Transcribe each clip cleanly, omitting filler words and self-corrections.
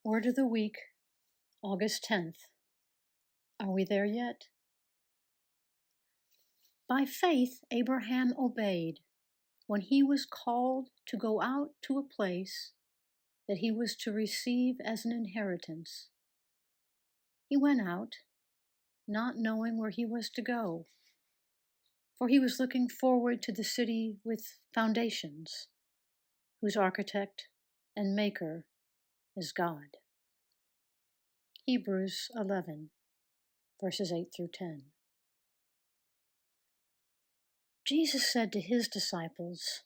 Word of the Week, August 10th. Are we there yet? By faith, Abraham obeyed when he was called to go out to a place that he was to receive as an inheritance. He went out, not knowing where he was to go, for he was looking forward to the city with foundations, whose architect and maker is God. Hebrews 11, verses 8 through 10. Jesus said to his disciples,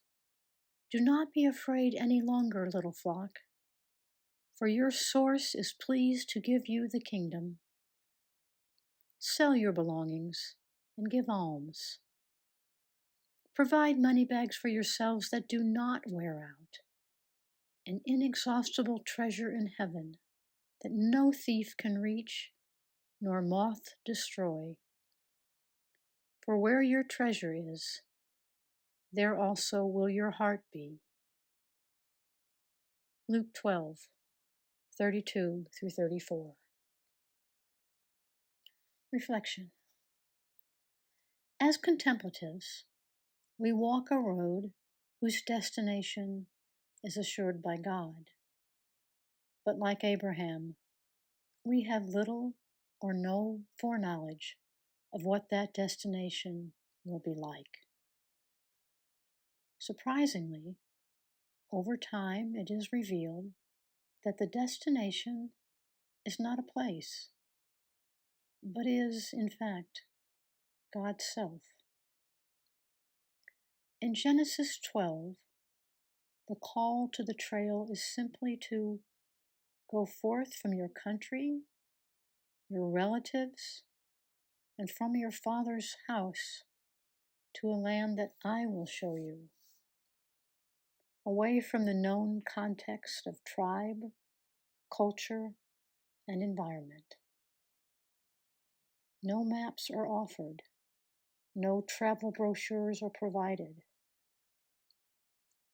"Do not be afraid any longer, little flock, for your source is pleased to give you the kingdom. Sell your belongings and give alms. Provide money bags for yourselves that do not wear out, an inexhaustible treasure in heaven that no thief can reach nor moth destroy. For where your treasure is, there also will your heart be." Luke 12, 32 through 34. Reflection. As contemplatives, we walk a road whose destination is assured by God. But like Abraham, we have little or no foreknowledge of what that destination will be like. Surprisingly, over time it is revealed that the destination is not a place, but is, in fact, God's self. In Genesis 12, the call to the trail is simply to go forth from your country, your relatives, and from your father's house to a land that I will show you, away from the known context of tribe, culture, and environment. No maps are offered, no travel brochures are provided.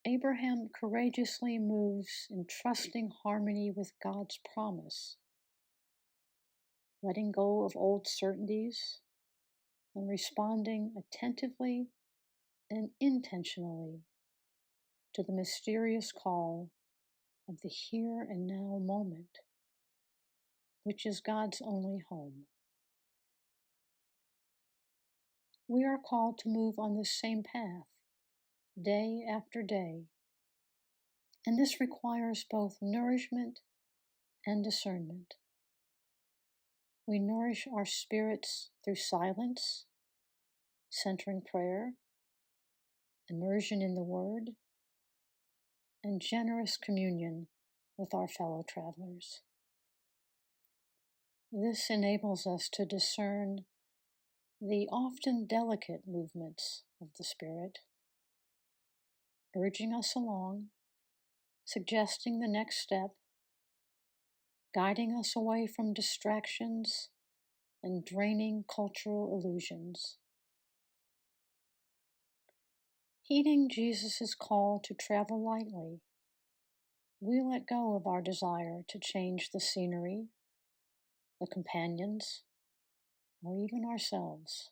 Abraham courageously moves in trusting harmony with God's promise, letting go of old certainties and responding attentively and intentionally to the mysterious call of the here and now moment, which is God's only home. We are called to move on this same path, day after day, and this requires both nourishment and discernment. We nourish our spirits through silence, centering prayer, immersion in the Word, and generous communion with our fellow travelers. This enables us to discern the often delicate movements of the Spirit, urging us along, suggesting the next step, guiding us away from distractions and draining cultural illusions. Heeding Jesus' call to travel lightly, we let go of our desire to change the scenery, the companions, or even ourselves.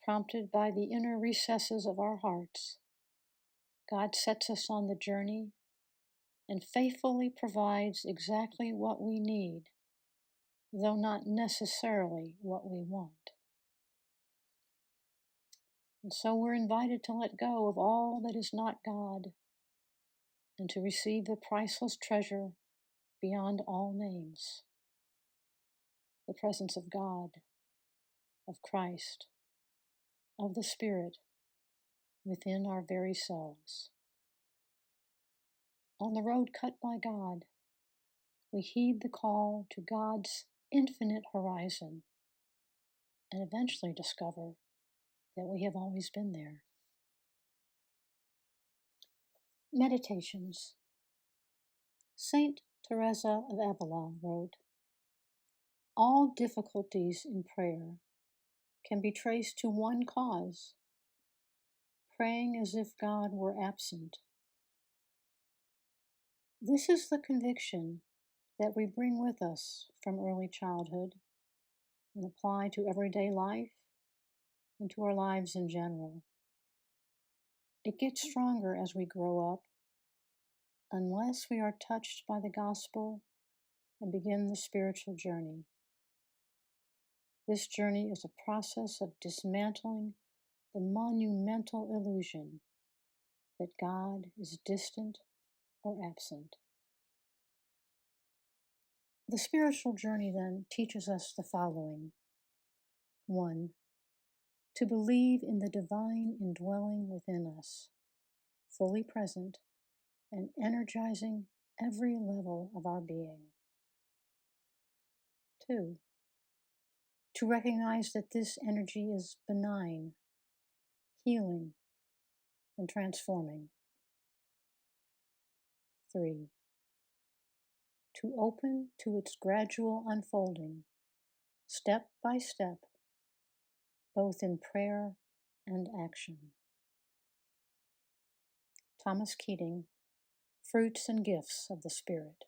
Prompted by the inner recesses of our hearts, God sets us on the journey and faithfully provides exactly what we need, though not necessarily what we want. And so we're invited to let go of all that is not God and to receive the priceless treasure beyond all names, the presence of God, of Christ, of the Spirit within our very selves. On the road cut by God, we heed the call to God's infinite horizon and eventually discover that we have always been there. Meditations. Saint Teresa of Avila wrote, "All difficulties in prayer can be traced to one cause, praying as if God were absent. This is the conviction that we bring with us from early childhood and apply to everyday life and to our lives in general. It gets stronger as we grow up, unless we are touched by the gospel and begin the spiritual journey. This journey is a process of dismantling the monumental illusion that God is distant or absent. The spiritual journey then teaches us the following. 1. To believe in the divine indwelling within us, fully present and energizing every level of our being. 2. To recognize that this energy is benign, healing, and transforming. 3. To open to its gradual unfolding, step by step, both in prayer and action. Thomas Keating, Fruits and Gifts of the Spirit.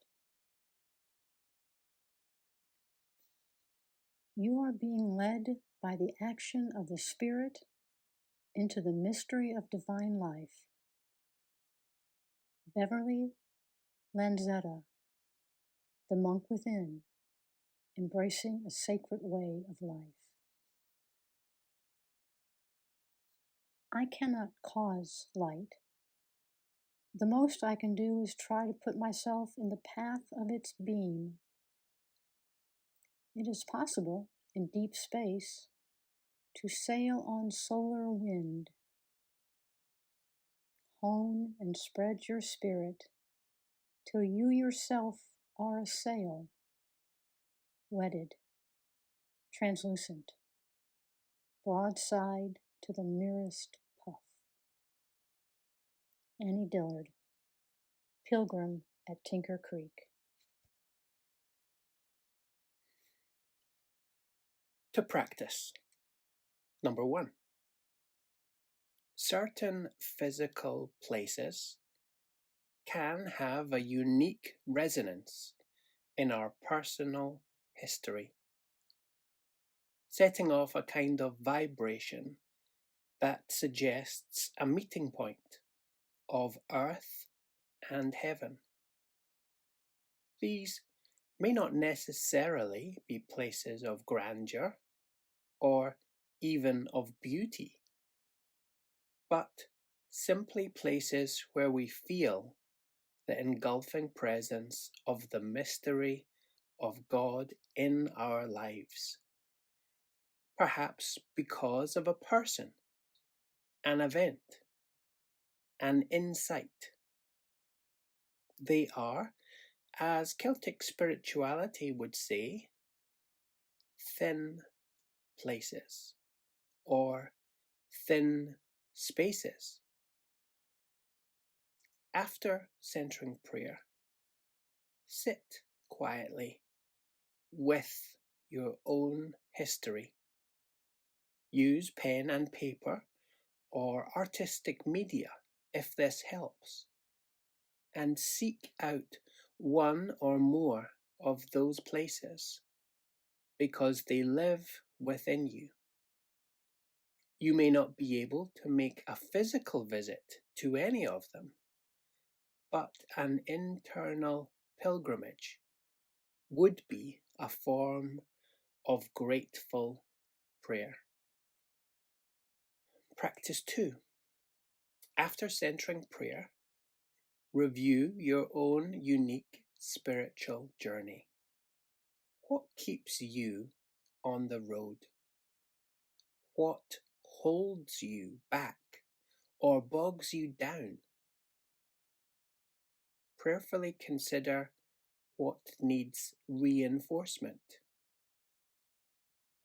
You are being led by the action of the Spirit into the mystery of divine life. Beverly, Lanzetta, The Monk Within, Embracing a Sacred Way of Life. I cannot cause light. The most I can do is try to put myself in the path of its beam. It is possible, in deep space, to sail on solar wind. Hone and spread your spirit till you yourself are a sail, wedded, translucent, broadside to the merest puff. Annie Dillard, Pilgrim at Tinker Creek. To practice. Number 1. Certain physical places can have a unique resonance in our personal history, setting off a kind of vibration that suggests a meeting point of earth and heaven. These may not necessarily be places of grandeur or even of beauty, but simply places where we feel the engulfing presence of the mystery of God in our lives. Perhaps because of a person, an event, an insight. They are, as Celtic spirituality would say, thin places or thin spaces. After centering prayer, sit quietly with your own history. Use pen and paper or artistic media if this helps, and seek out one or more of those places because they live within you. You may not be able to make a physical visit to any of them, but an internal pilgrimage would be a form of grateful prayer. Practice 2. After centering prayer, review your own unique spiritual journey. What keeps you on the road? What holds you back or bogs you down? Prayerfully consider what needs reinforcement.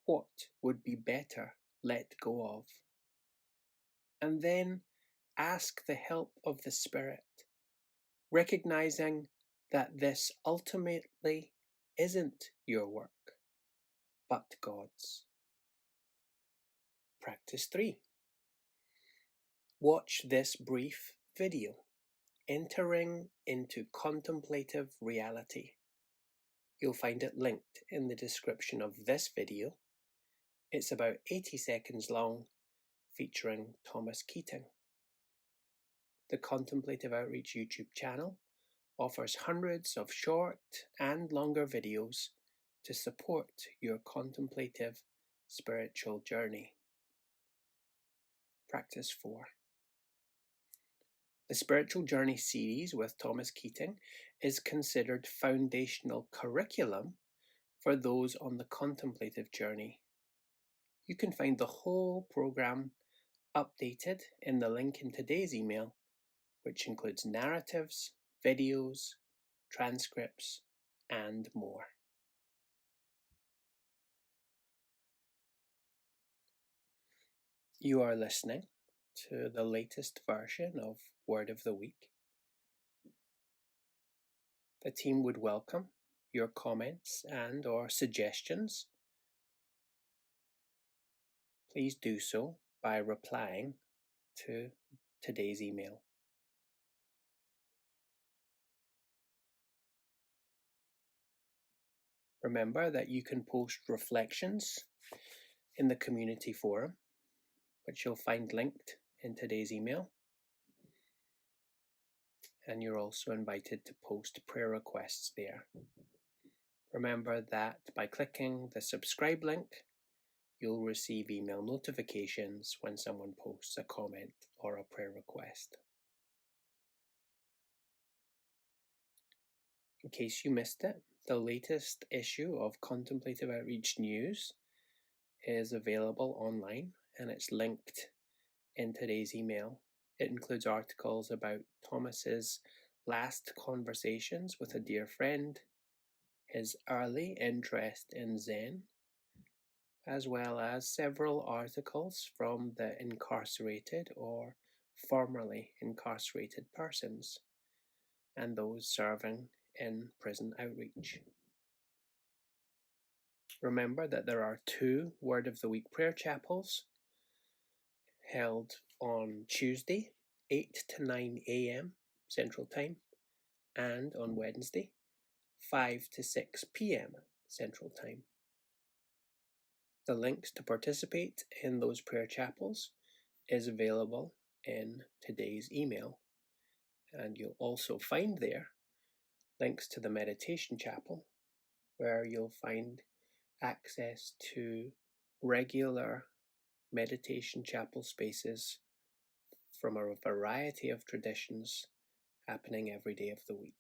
What would be better let go of? And then ask the help of the Spirit, recognizing that this ultimately isn't your work, but God's. Practice 3. Watch this brief video Entering into Contemplative Reality. You'll find it linked in the description of this video. It's about 80 seconds long, featuring Thomas Keating. The Contemplative Outreach YouTube channel offers hundreds of short and longer videos to support your contemplative spiritual journey. Practice 4. The Spiritual Journey series with Thomas Keating is considered foundational curriculum for those on the contemplative journey. You can find the whole program updated in the link in today's email, which includes narratives, videos, transcripts, and more. You are listening to the latest version of Word of the Week. The team would welcome your comments and or suggestions. Please do so by replying to today's email. Remember that you can post reflections in the community forum, which you'll find linked in today's email. And you're also invited to post prayer requests there. Remember that by clicking the subscribe link, you'll receive email notifications when someone posts a comment or a prayer request. In case you missed it, the latest issue of Contemplative Outreach News is available online and it's linked in today's email. It includes articles about Thomas's last conversations with a dear friend, his early interest in Zen, as well as several articles from the incarcerated or formerly incarcerated persons and those serving in prison outreach. Remember that there are 2 Word of the Week prayer chapels held on Tuesday, 8 to 9 a.m. Central Time, and on Wednesday, 5 to 6 p.m. Central Time. The links to participate in those prayer chapels is available in today's email, and you'll also find there links to the meditation chapel, where you'll find access to regular meditation chapel spaces from a variety of traditions happening every day of the week.